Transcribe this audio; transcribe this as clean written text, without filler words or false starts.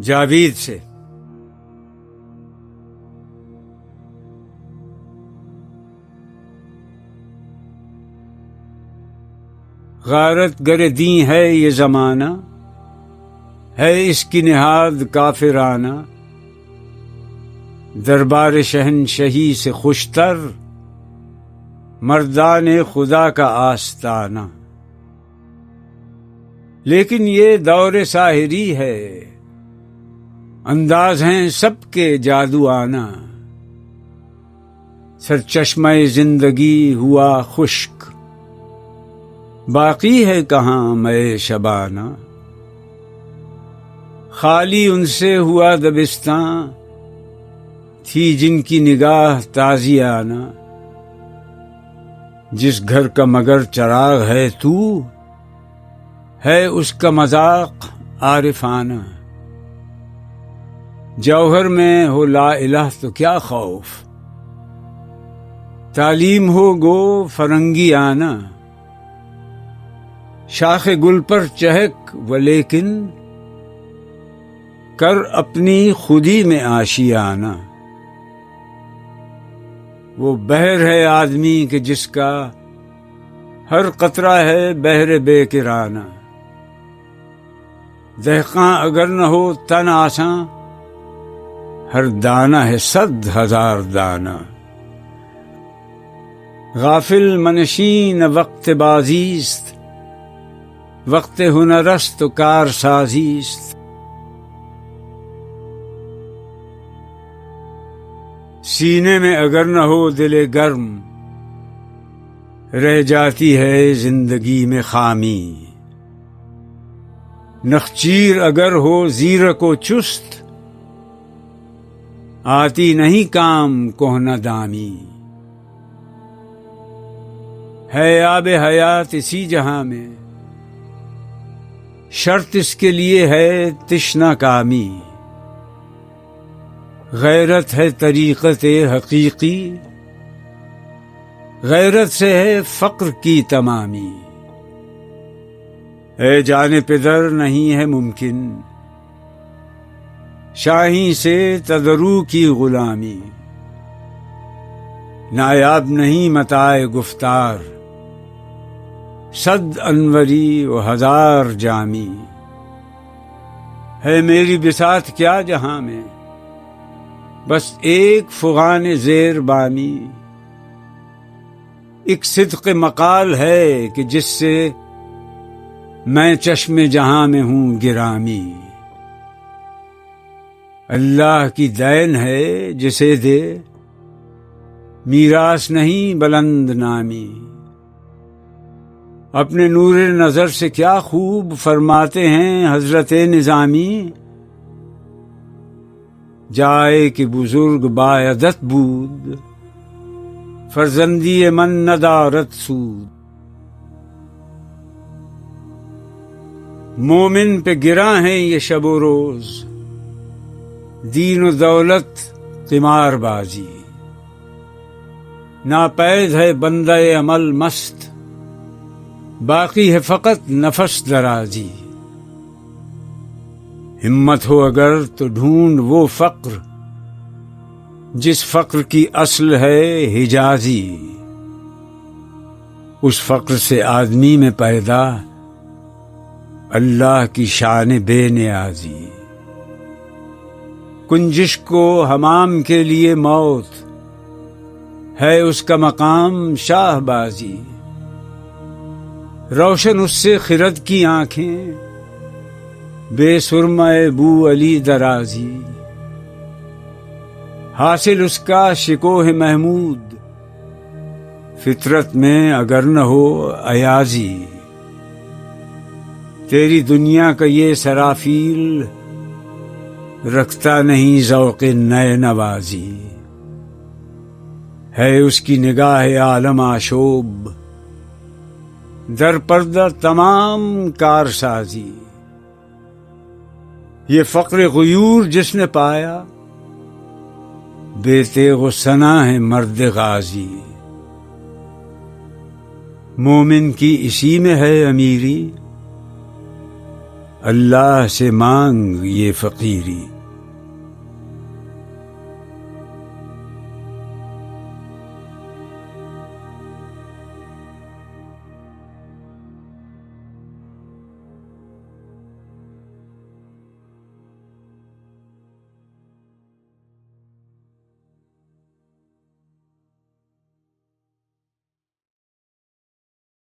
جاوید سے۔ غارت گر دیں ہے یہ زمانہ، ہے اس کی نہاد کافرانہ، دربار شہنشہی سے خوشتر، مردان خدا کا آستانہ۔ لیکن یہ دور ساحری ہے، انداز ہیں سب کے جادوانہ، سرچشمہ زندگی ہوا خشک، باقی ہے کہاں مے شبانہ۔ خالی ان سے ہوا دبستاں، تھی جن کی نگاہ تازیانہ، جس گھر کا مگر چراغ ہے تو، ہے اس کا مذاق عارفانہ۔ جوہر میں ہو لا الہ تو کیا خوف، تعلیم ہو گو فرنگی آنا۔ شاخ گل پر چہک ولیکن، کر اپنی خودی میں آشیانہ۔ وہ بحر ہے آدمی کہ جس کا، ہر قطرہ ہے بحر بے کرانہ۔ دہقاں اگر نہ ہو تن آساں، ہر دانہ ہے 100,000 دانہ۔ غافل منشین وقت بازیست، وقت ہنرست و کار سازیست۔ سینے میں اگر نہ ہو دل گرم، رہ جاتی ہے زندگی میں خامی۔ نخچیر اگر ہو زیرک و چست، آتی نہیں کام کہنہ دامی۔ ہے آب حیات اسی جہاں میں، شرط اس کے لیے ہے تشنہ کامی۔ غیرت ہے طریقت حقیقی، غیرت سے ہے فقر کی تمامی۔ اے جان پدر نہیں ہے ممکن، شاہیں سے تدرو کی غلامی۔ نایاب نہیں متاع گفتار، 100 انوری و 1000 جامی۔ ہے میری بساط کیا جہاں میں، بس ایک فغان زیر بامی۔ ایک صدق مقال ہے کہ جس سے، میں چشم جہاں میں ہوں گرامی۔ اللہ کی دین ہے جسے دے، میراث نہیں بلند نامی۔ اپنے نور نظر سے کیا خوب فرماتے ہیں حضرت نظامی۔ جائے کہ بزرگ باعدت بود، فرزندی من ندارت سود۔ مومن پہ گراں ہیں یہ شب و روز، دین و دولت قمار بازی۔ ناپید ہے بندہ عمل مست، باقی ہے فقط نفس درازی۔ ہمت ہو اگر تو ڈھونڈ وہ فقر، جس فقر کی اصل ہے حجازی۔ اس فقر سے آدمی میں پیدا، اللہ کی شان بے نیازی۔ کنجش کو حمام کے لیے موت، ہے اس کا مقام شاہ بازی۔ روشن اس سے خرد کی آنکھیں، بے سرمہ بو علی درازی۔ حاصل اس کا شکوہ محمود، فطرت میں اگر نہ ہو ایازی۔ تیری دنیا کا یہ سرافیل، رکھتا نہیں ذوق نئے نوازی۔ ہے اس کی نگاہ عالم آشوب، در پردہ تمام کارسازی۔ یہ فقر غیور جس نے پایا، بے تیغ و ثنا ہے مرد غازی۔ مومن کی اسی میں ہے امیری، اللہ سے مانگ یہ فقیری.